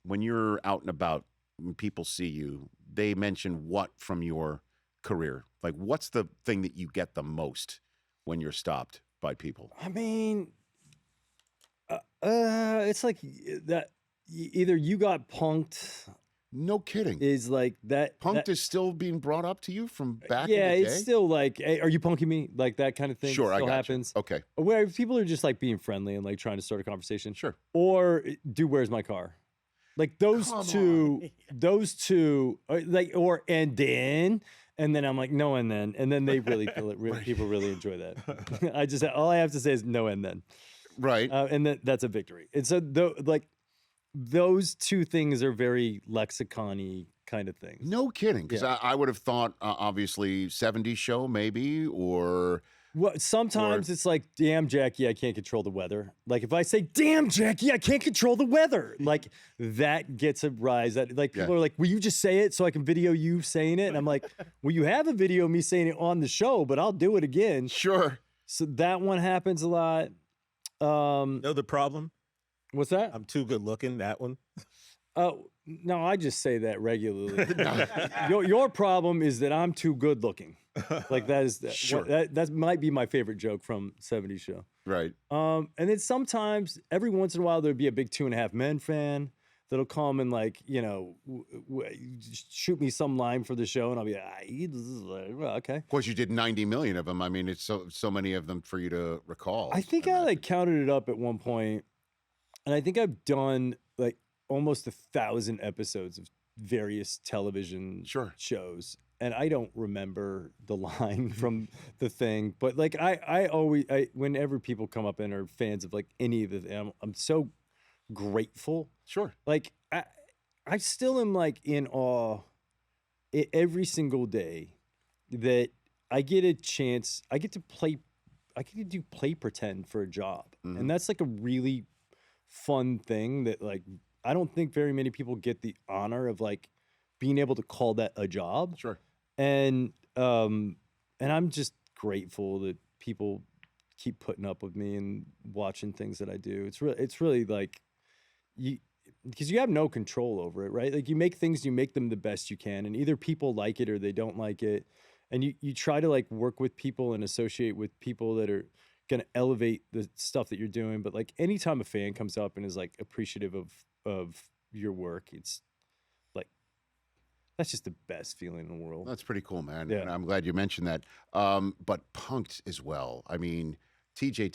when you're out and about, when people see you, they mention what from your career? Like, what's the thing that you get the most when you're stopped by people? I mean, it's like that. Either you got punked. No kidding. Is like that. Punked is still being brought up to you from back in the Yeah, day? it's still like, hey, are you punking me? Like that kind of thing. Sure, still I got happens. you. Okay. Where people are just like being friendly and like trying to start a conversation. Sure. Or do where's my car? Like those two, like, or and then I'm like, no, and then they really feel it. Right. People really enjoy that. All I have to say is no, and then. Right. And that's a victory. And so those two things are very lexicon-y kind of things. No kidding. Because Yeah. I would have thought, obviously, 70s show maybe, or... Well, sometimes it's like, damn, Jackie, I can't control the weather. Like if I say, damn, Jackie, I can't control the weather. Like that gets a rise. That like people are like, will you just say it so I can video you saying it? And I'm like, well, you have a video of me saying it on the show, but I'll do it again. Sure. So that one happens a lot. Know the problem? What's that? I'm too good looking, that one. No, I just say that regularly. Your problem is that I'm too good looking. Like that is Sure. that might be my favorite joke from 70s show. Right. And then sometimes, every once in a while, there'd be a big 2.5 Men fan that'll come and like, shoot me some line for the show, and I'll be like, well, okay. Of course, you did 90 million of them. I mean, it's so many of them for you to recall. I think I like counted it up at one point, and I think I've done like almost 1,000 episodes of various television shows. And I don't remember the line from the thing, but like I always, whenever people come up and are fans of like any of them, I'm so grateful. Sure. Like I still am like in awe every single day that I get a chance. I get to do play pretend for a job, and that's like a really fun thing that like I don't think very many people get the honor of like being able to call that a job. Sure. And I'm just grateful that people keep putting up with me and watching things that I do. It's really like because you have no control over it, right? Like you make them the best you can, and either people like it or they don't like it. And you try to like work with people and associate with people that are gonna elevate the stuff that you're doing. But like anytime a fan comes up and is like appreciative of your work, it's that's just the best feeling in the world. That's pretty cool, man. Yeah. And I'm glad you mentioned that. But punked as well. I mean, you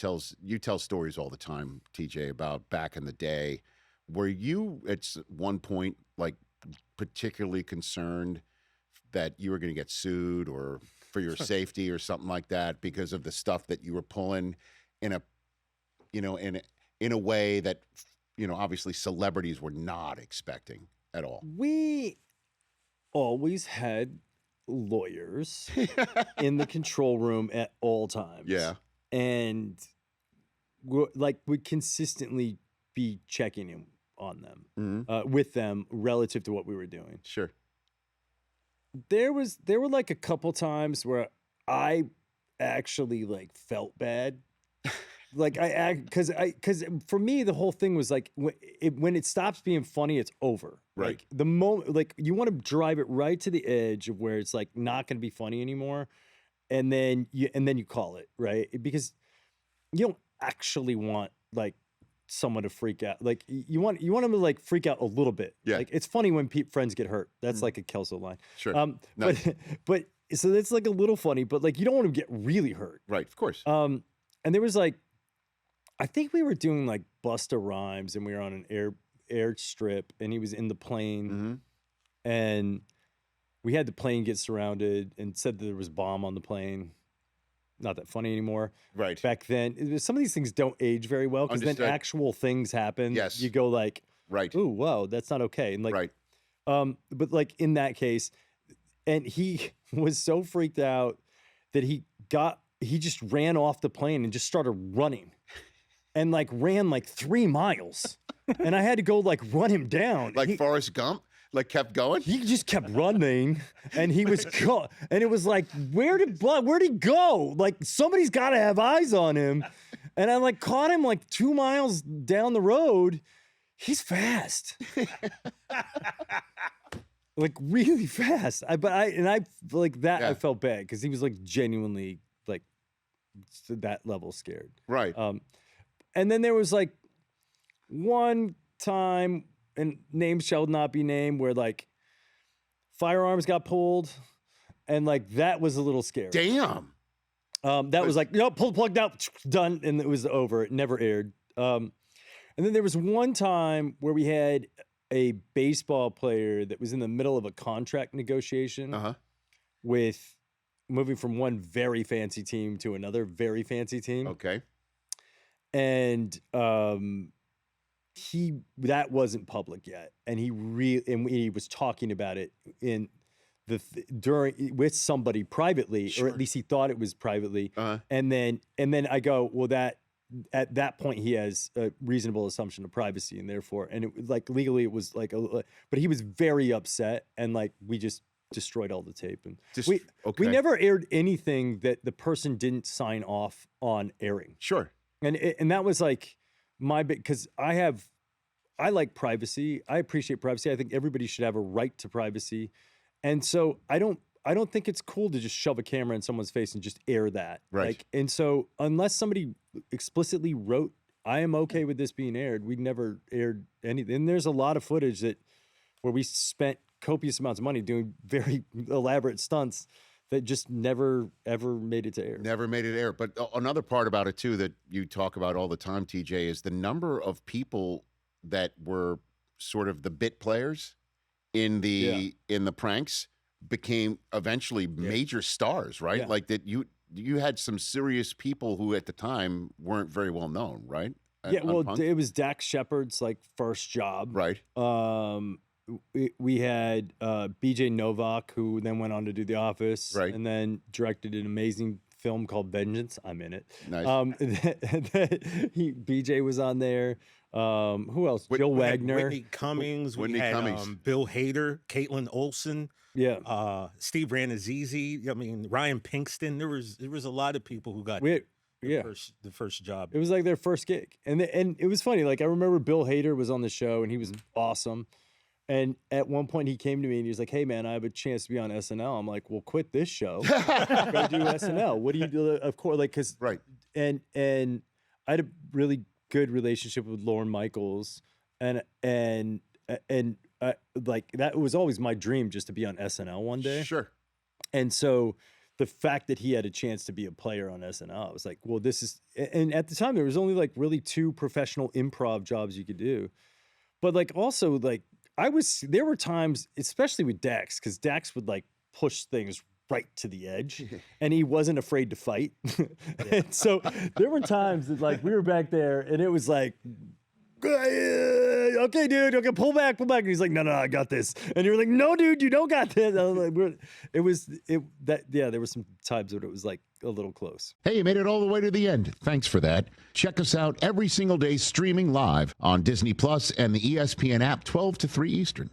tell stories all the time, TJ, about back in the day. Were you at one point like particularly concerned that you were going to get sued or for your safety or something like that because of the stuff that you were pulling in a way that, obviously celebrities were not expecting at all? We always had lawyers in the control room at all times. Yeah. And we'd consistently be checking in on them, with them relative to what we were doing. Sure. There were like a couple times where I actually like felt bad. Like because for me the whole thing was like when it stops being funny, it's over. Right. Like the moment, like you want to drive it right to the edge of where it's like not going to be funny anymore, and then you call it, right? Because you don't actually want like someone to freak out. Like you want them to like freak out a little bit. Yeah. Like it's funny when friends get hurt. That's like a Kelso line. Sure. But so it's like a little funny, but like you don't want to get really hurt. Right. Of course. And there was like, I think we were doing like Busta Rhymes, and we were on an airstrip, and he was in the plane, and we had the plane get surrounded, and said that there was a bomb on the plane. Not that funny anymore. Right. Back then, some of these things don't age very well because then actual things happen. Yes. You go like, right. Ooh, whoa, that's not okay. And like, right. But like in that case, and he was so freaked out that he just ran off the plane and just started running. And like ran like 3 miles, and I had to go like run him down. Like Forrest Gump, like kept going. He just kept running, and he was and it was like, where'd he go? Like somebody's got to have eyes on him. And I like caught him like 2 miles down the road. he's fast. Like really fast. I like that. Yeah. I felt bad because he was like genuinely like to that level scared. Right. And then there was like one time, and names shall not be named, where like firearms got pulled, and like that was a little scary. Damn. That was like, no, pull the plug out, done, and it was over. It never aired. And then there was one time where we had a baseball player that was in the middle of a contract negotiation with moving from one very fancy team to another very fancy team. Okay. And that wasn't public yet, and he was talking about it in with somebody privately, or at least he thought it was privately. And then I go, well, that at that point he has a reasonable assumption of privacy, and therefore, and it like legally it was like but he was very upset, and like we just destroyed all the tape, and we never aired anything that the person didn't sign off on airing. Sure. And that was like my big, because I like privacy. I appreciate privacy. I think everybody should have a right to privacy. And so I don't think it's cool to just shove a camera in someone's face and just air that. Right. Like, and so unless somebody explicitly wrote, I am okay with this being aired, we never aired anything. And there's a lot of footage where we spent copious amounts of money doing very elaborate stunts that just never, ever made it to air. Never made it air. But another part about it, too, that you talk about all the time, TJ, is the number of people that were sort of the bit players in the pranks became eventually major stars, right? Yeah. Like that you had some serious people who at the time weren't very well known, right? Yeah, well, it was Dax Shepard's like first job. Right. We had BJ Novak, who then went on to do The Office, right, and then directed an amazing film called Vengeance. I'm in it. Nice. BJ was on there. Who else? Jill Wagner, Whitney Cummings. We had Bill Hader, Caitlin Olsen. Yeah. Steve Ranazizi. I mean, Ryan Pinkston. There was a lot of people who got the first job. It was like their first gig, and it was funny. Like I remember Bill Hader was on the show, and he was awesome. And at one point he came to me and he was like, hey man, I have a chance to be on SNL. I'm like, well, quit this show. Go do SNL. What do you do? Of course, like, cause right. And I had a really good relationship with Lorne Michaels, and like that was always my dream, just to be on SNL one day. Sure. And so the fact that he had a chance to be a player on SNL, I was like, well, this is, and at the time there was only like really 2 professional improv jobs you could do. But like also like, there were times, especially with Dax, because Dax would like push things right to the edge, and he wasn't afraid to fight. And so there were times that like we were back there, and it was like, okay, dude, okay, pull back. And he's like, no, I got this. And you were like, no, dude, you don't got this. I was like, there were some times when it was like a little close. Hey, you made it all the way to the end. Thanks for that. Check us out every single day streaming live on Disney Plus and the ESPN app 12 to 3 Eastern.